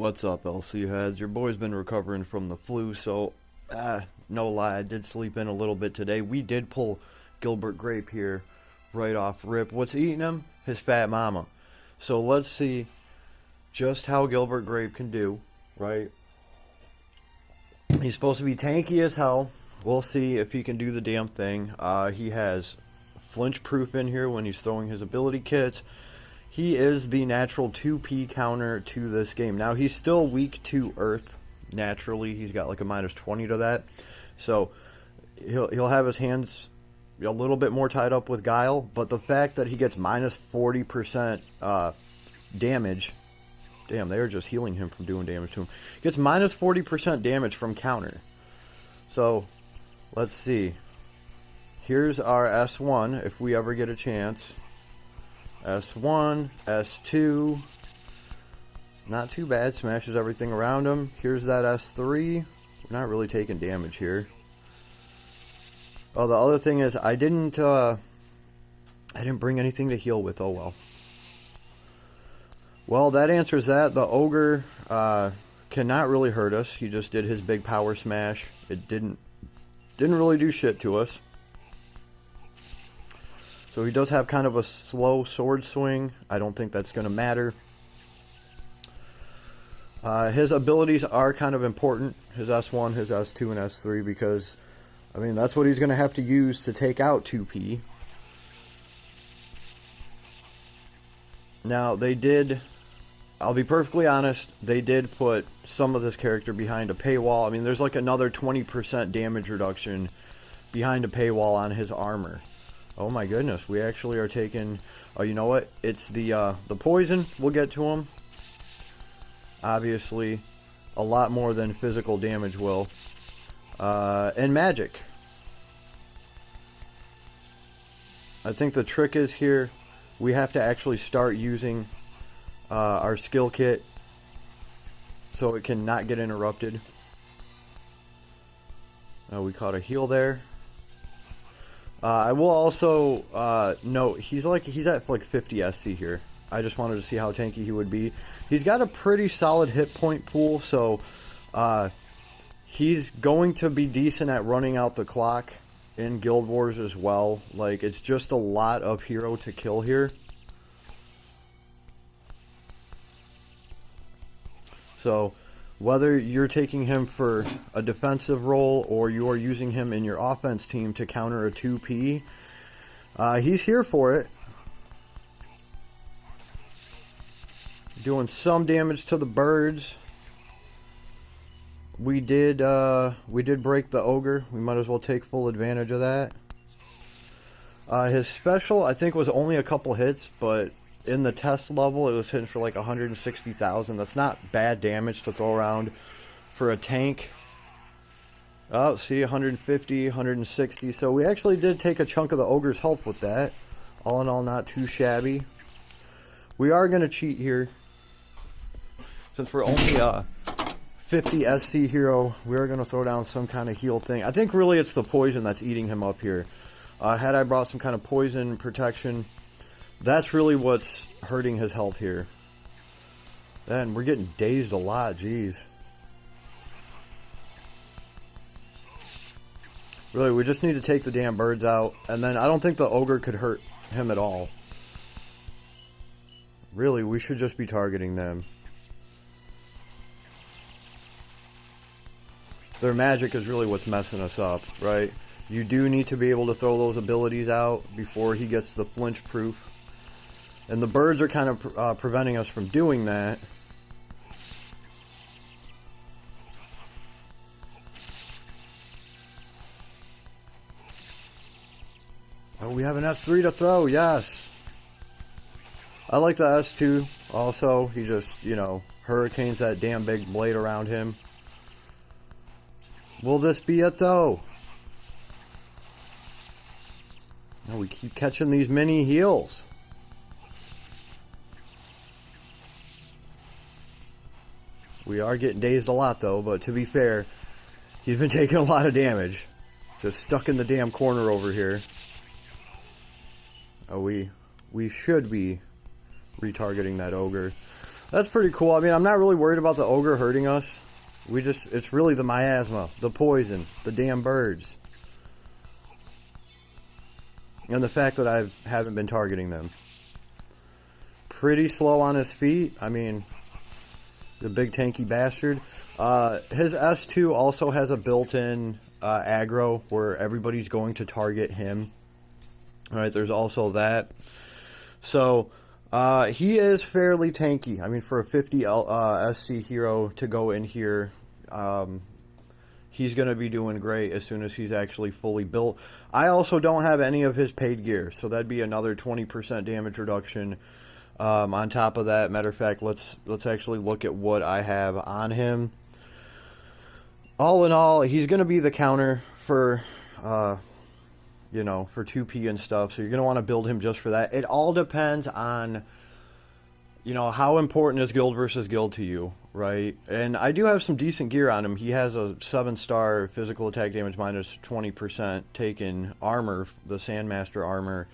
What's up, LC heads? Your boy's been recovering from the flu, so no lie, I did sleep in a little bit today. We did pull Gilbert Grape here right off rip. What's eating him? His fat mama. So let's see just how Gilbert Grape can do, right? He's supposed to be tanky as hell. We'll see if he can do the damn thing. He has flinch proof in here when he's throwing his ability kits. He is the natural 2P counter to this game. Now, he's still weak to Earth, naturally. He's got like a minus 20 to that. So, he'll have his hands a little bit more tied up with Guile. But the fact that he gets minus 40% damage... Damn, they are just healing him from doing damage to him. He gets minus 40% damage from counter. So, let's see. Here's our S1, if we ever get a chance. S1, S2, not too bad, smashes everything around him. Here's that S3, we're not really taking damage here. Oh, the other thing is, I didn't bring anything to heal with, oh well. Well, that answers that. The Ogre cannot really hurt us, he just did his big power smash. It didn't really do shit to us. So he does have kind of a slow sword swing. I don't think that's going to matter. His abilities are kind of important. His S1, his S2, and S3 because, I mean, that's what he's going to have to use to take out 2P. Now, they did, I'll be perfectly honest, they did put some of this character behind a paywall. I mean, there's like another 20% damage reduction behind a paywall on his armor. Oh my goodness, we actually are taking... Oh, you know what? It's the poison. We'll get to him. Obviously, a lot more than physical damage will. And magic. I think the trick is here, we have to actually start using our skill kit so it can not get interrupted. We caught a heal there. I will also note he's at like 50 SC here. I just wanted to see how tanky he would be. He's got a pretty solid hit point pool, so he's going to be decent at running out the clock in Guild Wars as well. Like, it's just a lot of hero to kill here. So whether you're taking him for a defensive role or you are using him in your offense team to counter a 2P, he's here for it. Doing some damage to the birds. We did break the Ogre. We might as well take full advantage of that. His special, I think, was only a couple hits, but in the test level, it was hitting for like 160,000. That's not bad damage to throw around for a tank. Oh, see, 150, 160. So we actually did take a chunk of the Ogre's health with that. All in all, not too shabby. We are going to cheat here. Since we're only a 50 SC hero, we are going to throw down some kind of heal thing. I think really it's the poison that's eating him up here. Had I brought some kind of poison protection... That's really what's hurting his health here. Man, we're getting dazed a lot, jeez. Really, we just need to take the damn birds out, and then I don't think the Ogre could hurt him at all. Really, we should just be targeting them. Their magic is really what's messing us up, right? You do need to be able to throw those abilities out before he gets the flinch proof. And the birds are kind of preventing us from doing that. Oh, we have an S3 to throw, yes. I like the S2 also. He just, you know, hurricanes that damn big blade around him. Will this be it though? Oh, we keep catching these mini heals. We are getting dazed a lot, though, but to be fair, he's been taking a lot of damage. Just stuck in the damn corner over here. Oh, we should be retargeting that Ogre. That's pretty cool. I mean, I'm not really worried about the ogre hurting us. It's really the miasma, the poison, the damn birds. And the fact that I haven't been targeting them. Pretty slow on his feet. I mean, the big tanky bastard. His S2 also has a built-in aggro where everybody's going to target him. Alright, there's also that. So, he is fairly tanky. I mean, for a 50 SC hero to go in here, he's going to be doing great as soon as he's actually fully built. I also don't have any of his paid gear, so that'd be another 20% damage reduction. On top of that, matter of fact, let's actually look at what I have on him. All in all, he's going to be the counter for, you know, for 2P and stuff. So you're going to want to build him just for that. It all depends on, you know, how important is guild versus guild to you, right? And I do have some decent gear on him. He has a 7-star physical attack damage minus 20% taken armor, the Sandmaster armor.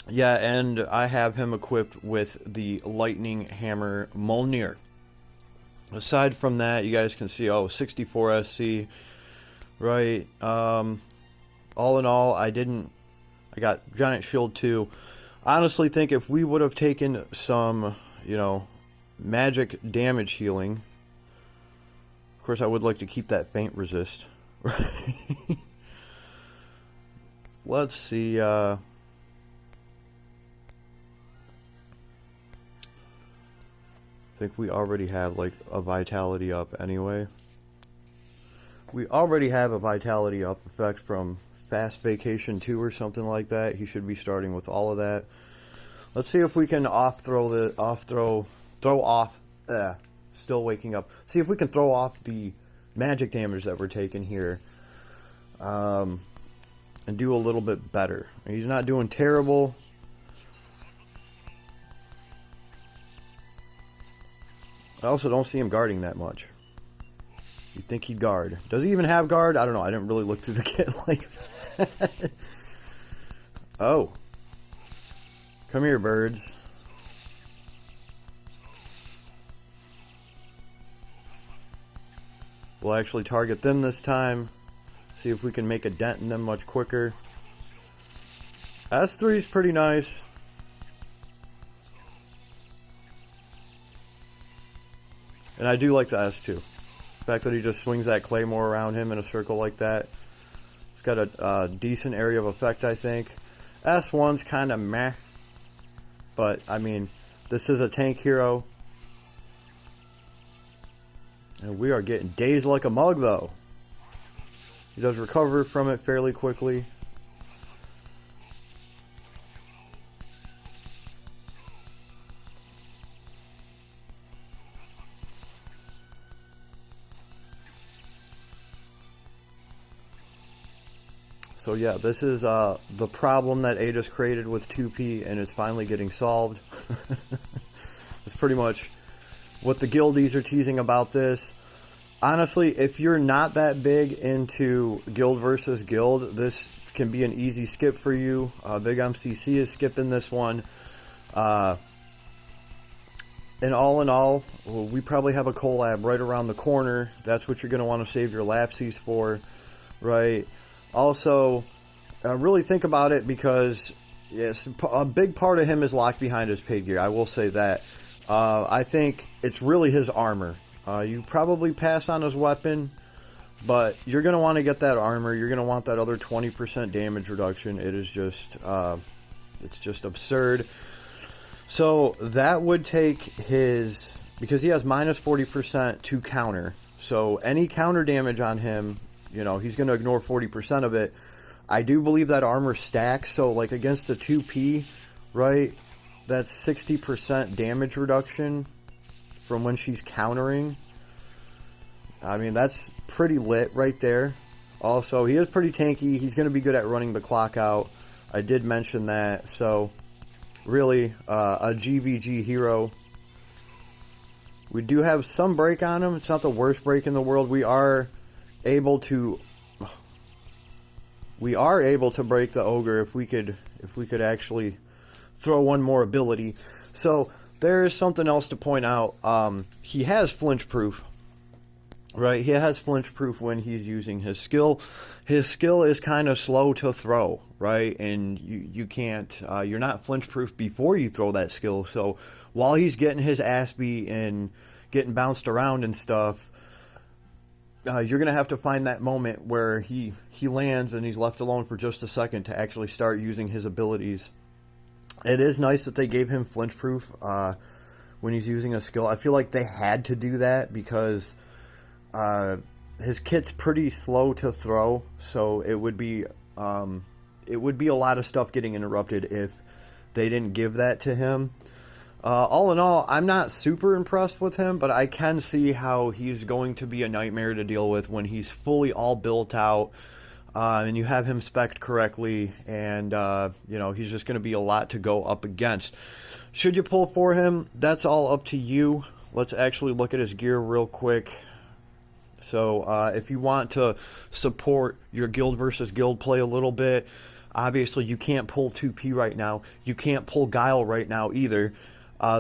Yeah, and I have him equipped with the Lightning Hammer Mjolnir. Aside from that, you guys can see, 64 SC, right? All in all, I got Giant Shield 2. Honestly think if we would have taken some, you know, magic damage healing, of course I would like to keep that feint resist, right? Let's see, I think we already have like a vitality up anyway. We already have a vitality up effect from Fast Vacation 2 or something like that. He should be starting with all of that. Let's see if we can still waking up. See if we can throw off the magic damage that we're taking here. And do a little bit better. He's not doing terrible. I also don't see him guarding that much. You'd think he'd guard. Does he even have guard? I don't know. I didn't really look through the kit like that. Oh. Come here, birds. We'll actually target them this time. See if we can make a dent in them much quicker. S3 is pretty nice. And I do like the S2. The fact that he just swings that claymore around him in a circle like that. It's got a decent area of effect, I think. S1's kind of meh. But, I mean, this is a tank hero. And we are getting dazed like a mug, though. He does recover from it fairly quickly. So yeah, this is the problem that Ada's created with 2P, and it's finally getting solved. It's pretty much what the guildies are teasing about this. Honestly, if you're not that big into guild versus guild, this can be an easy skip for you. Big MCC is skipping this one. And all in all, we probably have a collab right around the corner. That's what you're going to want to save your lapses for, right? Also, really think about it, because yes, a big part of him is locked behind his paid gear. I will say that. I think it's really his armor. You probably pass on his weapon, but you're going to want to get that armor. You're going to want that other 20% damage reduction. It is just, it's just absurd. So that would take his, because he has minus 40% to counter. So any counter damage on him, you know, he's going to ignore 40% of it. I do believe that armor stacks. So like against a 2P, right, that's 60% damage reduction from when she's countering. I mean, that's pretty lit right there. Also, he is pretty tanky. He's going to be good at running the clock out. I did mention that. So really a GVG hero. We do have some break on him. It's not the worst break in the world. We are able to break the ogre if we could actually throw one more ability. So there is something else to point out. He has flinch proof. Right, he has flinch proof when he's using his skill. His skill is kind of slow to throw, right? And you can't, you're not flinch proof before you throw that skill. So while he's getting his ass beat and getting bounced around and stuff, you're going to have to find that moment where he lands and he's left alone for just a second to actually start using his abilities. It is nice that they gave him flinch proof when he's using a skill. I feel like they had to do that because his kit's pretty slow to throw, so it would be a lot of stuff getting interrupted if they didn't give that to him. All in all, I'm not super impressed with him, but I can see how he's going to be a nightmare to deal with when he's fully all built out, and you have him spec'd correctly, and he's just going to be a lot to go up against. Should you pull for him? That's all up to you. Let's actually look at his gear real quick. So if you want to support your guild versus guild play a little bit, obviously you can't pull 2P right now. You can't pull Guile right now either.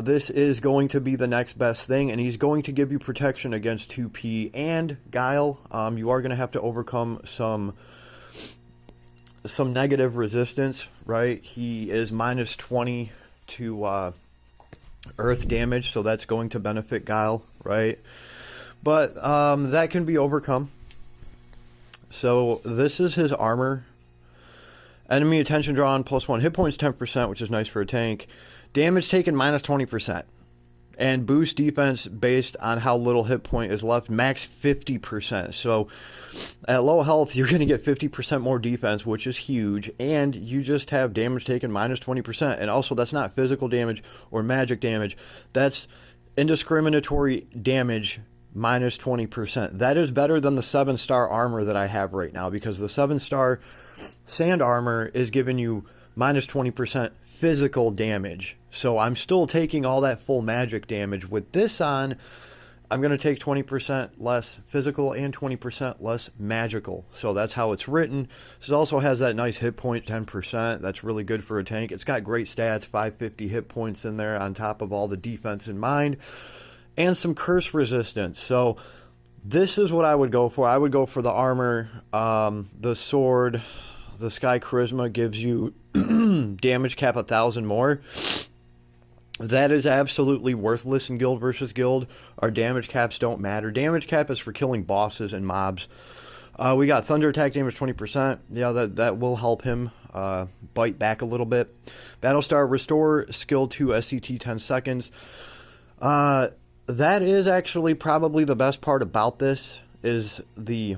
This is going to be the next best thing, and he's going to give you protection against 2P and Guile. You are going to have to overcome some negative resistance, right? He is minus 20 to earth damage, so that's going to benefit Guile, right? But that can be overcome. So this is his armor. Enemy attention drawn +1 hit points 10%, which is nice for a tank. Damage taken minus 20%. And boost defense based on how little hit point is left, max 50%. So at low health, you're going to get 50% more defense, which is huge. And you just have damage taken minus 20%. And also, that's not physical damage or magic damage. That's indiscriminatory damage minus 20%. That is better than the 7-star armor that I have right now, because the 7-star sand armor is giving you minus 20% physical damage. So I'm still taking all that full magic damage. With this on, I'm going to take 20% less physical and 20% less magical. So that's how it's written. This also has that nice hit point, 10%. That's really good for a tank. It's got great stats, 550 hit points in there on top of all the defense in mind. And some curse resistance. So this is what I would go for. I would go for the armor. The sword, the Sky Charisma gives you damage cap 1,000 more. That is absolutely worthless in guild versus guild. Our damage caps don't matter. Damage cap is for killing bosses and mobs. We got thunder attack damage 20%. Yeah, that will help him bite back a little bit. Battlestar restore skill 2 SCT 10 seconds. That is actually probably the best part about this, is the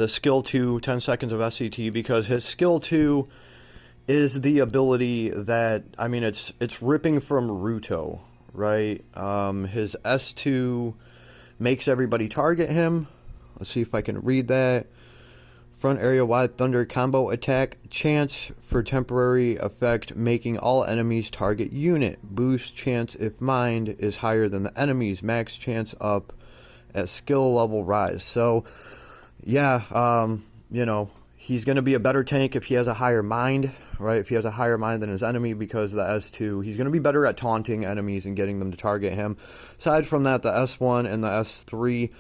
skill 2 10 seconds of SCT, because his skill 2 is the ability that, I mean, it's ripping from Ruto, right? His S2 makes everybody target him. Let's see if I can read that. Front area wide thunder combo attack. Chance for temporary effect, making all enemies target unit. Boost chance if mind is higher than the enemy's. Max chance up as skill level rise. So, yeah, he's going to be a better tank if he has a higher mind, right? If he has a higher mind than his enemy, because the S2, he's going to be better at taunting enemies and getting them to target him. Aside from that, the S1 and the S3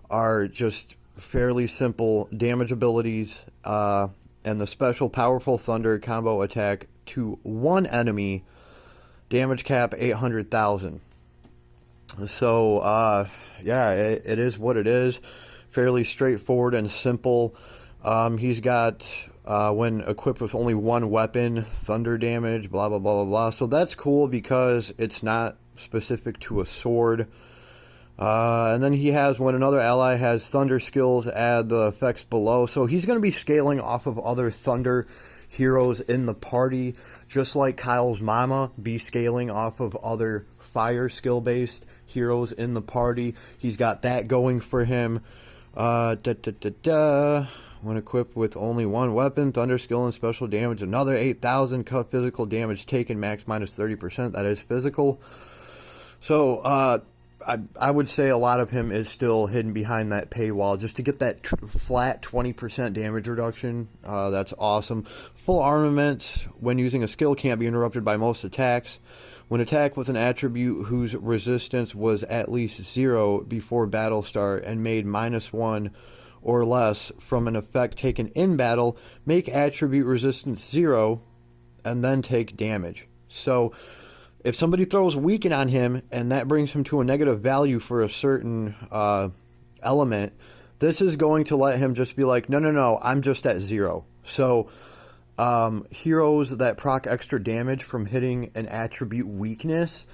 are just fairly simple damage abilities, and the special powerful thunder combo attack to one enemy, damage cap 800,000. So yeah, it is what it is. Fairly straightforward and simple. He's got when equipped with only one weapon, thunder damage, blah blah blah blah blah. So that's cool because it's not specific to a sword. And then he has, when another ally has thunder skills, add the effects below. So he's going to be scaling off of other thunder heroes in the party, just like Kyle's mama be scaling off of other fire skill based heroes in the party. He's got that going for him. When equipped with only one weapon, thunder skill and special damage, another 8,000. Cut physical damage taken, max minus 30%. That is physical. So I would say a lot of him is still hidden behind that paywall just to get that flat 20% damage reduction. That's awesome. Full armament when using a skill can't be interrupted by most attacks. When attacked with an attribute whose resistance was at least 0 before battle start and made -1 or less from an effect taken in battle, make attribute resistance 0 and then take damage. So if somebody throws weaken on him and that brings him to a negative value for a certain element, this is going to let him just be like, no, I'm just at 0. So heroes that proc extra damage from hitting an attribute weakness,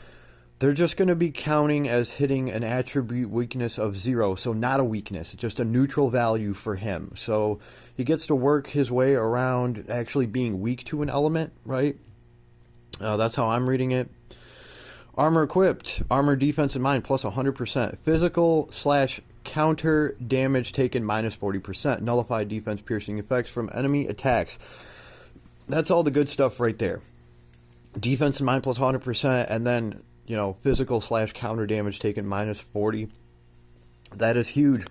they're just going to be counting as hitting an attribute weakness of 0. So not a weakness, just a neutral value for him. So he gets to work his way around actually being weak to an element, right? That's how I'm reading it. Armor equipped. Armor, defense, and mind plus 100%. Physical / counter damage taken minus 40%. Nullified defense piercing effects from enemy attacks. That's all the good stuff right there. Defense and mind plus 100%, and then, physical / counter damage taken minus 40. That is huge.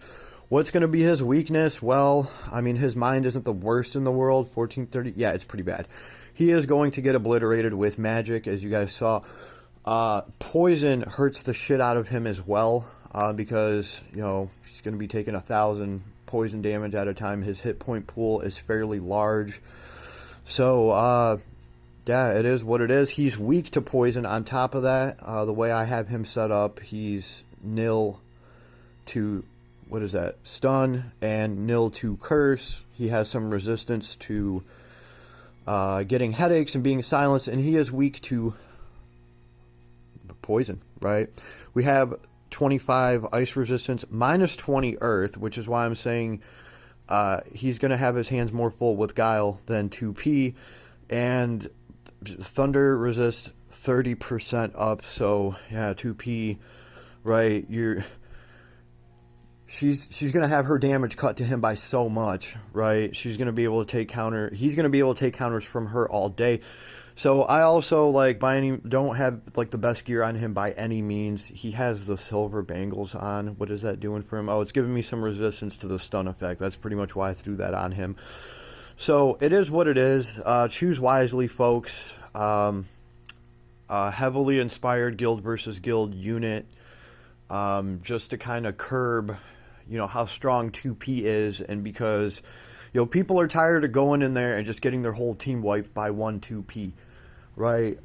What's going to be his weakness? Well, I mean, his mind isn't the worst in the world. 1430. Yeah, it's pretty bad. He is going to get obliterated with magic, as you guys saw. Poison hurts the shit out of him as well, because, he's going to be taking 1,000 poison damage at a time. His hit point pool is fairly large. So, yeah, it is what it is. He's weak to poison. On top of that, the way I have him set up, he's nil to, stun, and nil to curse. He has some resistance to getting headaches and being silenced, and he is weak to poison, right? We have 25 ice resistance, minus 20 earth, which is why I'm saying he's going to have his hands more full with Guile than 2P, and thunder resist 30% up, so yeah, 2P, right? She's going to have her damage cut to him by so much, right? She's going to be able to take counter. He's going to be able to take counters from her all day. So I also don't have the best gear on him by any means. He has the silver bangles on. What is that doing for him? Oh, it's giving me some resistance to the stun effect. That's pretty much why I threw that on him. So it is what it is. Choose wisely, folks. Heavily inspired guild versus guild unit, just to kind of curb how strong 2P is, and because people are tired of going in there and just getting their whole team wiped by 1 2P, right?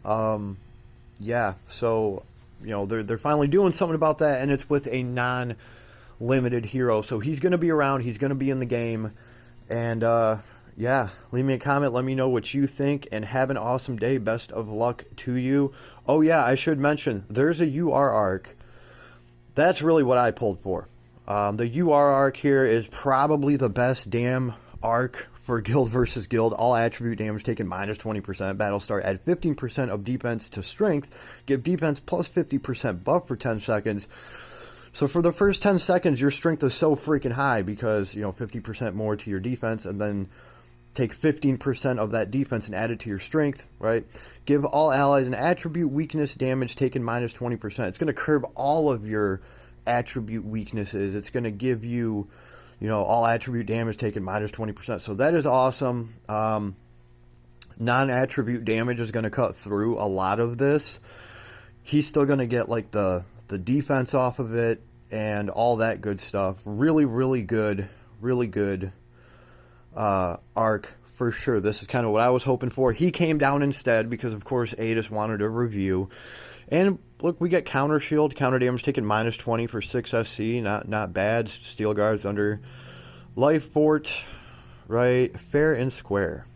Yeah, so they're finally doing something about that, and it's with a non-limited hero. So he's going to be around, he's going to be in the game, and yeah, leave me a comment, let me know what you think, and have an awesome day. Best of luck to you. Oh yeah, I should mention, there's a UR arc. That's really what I pulled for. The UR arc here is probably the best damn arc for guild versus guild. All attribute damage taken minus 20%. Battle start, add 15% of defense to strength. Give defense plus 50% buff for 10 seconds. So for the first 10 seconds, your strength is so freaking high because, 50% more to your defense, and then take 15% of that defense and add it to your strength, right? Give all allies an attribute weakness damage taken minus 20%. It's going to curb all of your attribute weaknesses. It's going to give you, all attribute damage taken minus 20%. So that is awesome. Non-attribute damage is going to cut through a lot of this. He's still going to get the defense off of it and all that good stuff. Really, really good arc for sure. This is kind of what I was hoping for. He came down instead because, of course, Adis wanted a review. And look, we get counter shield, counter damage taken minus 20 for 6 SC. Not bad. Steel guards under life fort, right? Fair and square.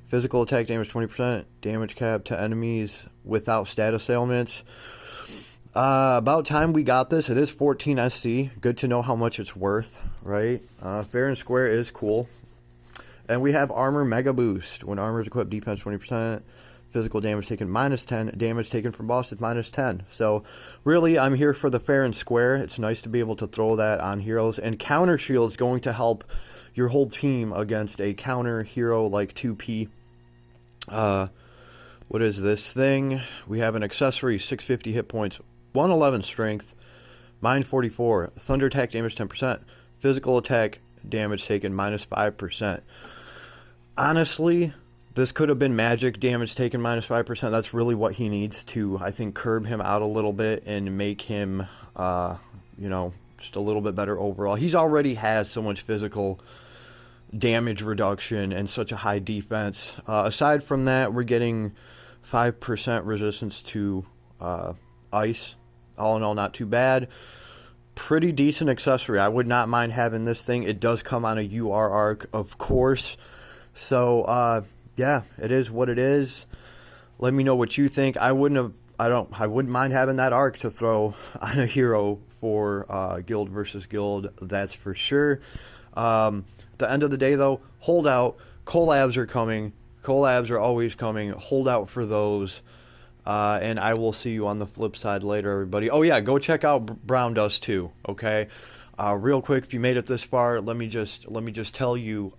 Physical attack damage 20%. Damage cap to enemies without status ailments. About time we got this. It is 14 SC. Good to know how much it's worth, right? Fair and square is cool. And we have armor mega boost. When armor is equipped, defense 20%. Physical damage taken minus 10. Damage taken from bosses minus 10. So really, I'm here for the fair and square. It's nice to be able to throw that on heroes. And counter shield is going to help your whole team against a counter hero like 2P. What is this thing? We have an accessory, 650 hit points, 111 strength, Mind 44. Thunder attack damage 10%. Physical attack damage taken minus 5%. Honestly, this could have been magic damage taken minus 5%. That's really what he needs to, I think, curb him out a little bit and make him, you know, just a little bit better overall. He's already has so much physical damage reduction and such a high defense. Aside from that, we're getting 5% resistance to ice. All in all, not too bad. Pretty decent accessory. I would not mind having this thing. It does come on a UR arc, of course. So, yeah, it is what it is. Let me know what you think. I wouldn't mind having that arc to throw on a hero for Guild versus Guild. That's for sure. At the end of the day, though, hold out. Collabs are coming. Collabs are always coming. Hold out for those. And I will see you on the flip side later, everybody. Oh, yeah, go check out Brown Dust, too, okay? Real quick, if you made it this far, let me just tell you,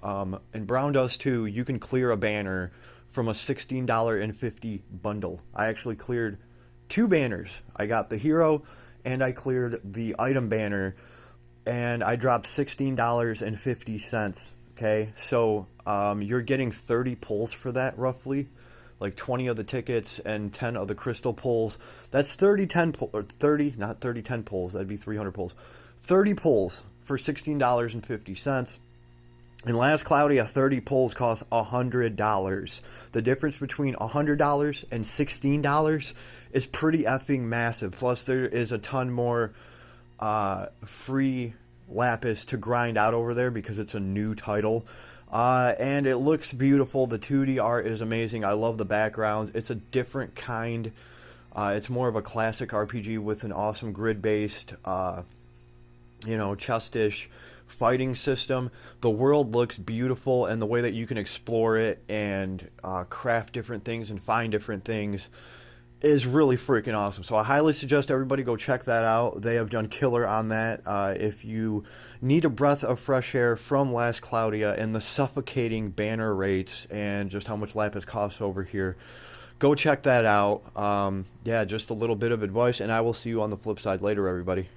in Brown Dust 2, you can clear a banner from a $16.50 bundle. I actually cleared 2 banners. I got the hero, and I cleared the item banner, and I dropped $16.50, okay? So, you're getting 30 pulls for that, roughly. Like 20 of the tickets and 10 of the crystal pulls. That's 30 10 pulls. That'd be 300 pulls. 30 pulls for $16.50. In Last Cloudia, 30 pulls cost $100. The difference between $100 and $16 is pretty effing massive. Plus, there is a ton more free lapis to grind out over there because it's a new title. And it looks beautiful. The 2D art is amazing. I love the backgrounds. It's a different kind. It's more of a classic RPG with an awesome grid-based, you know, chestish fighting system. The world looks beautiful, and the way that you can explore it and craft different things and find different things is really freaking awesome. So I highly suggest everybody go check that out. They have done killer on that. If you need a breath of fresh air from Last Cloudia and the suffocating banner rates and just how much lapis costs over here, go check that out. Yeah, just a little bit of advice, and I will see you on the flip side later, everybody.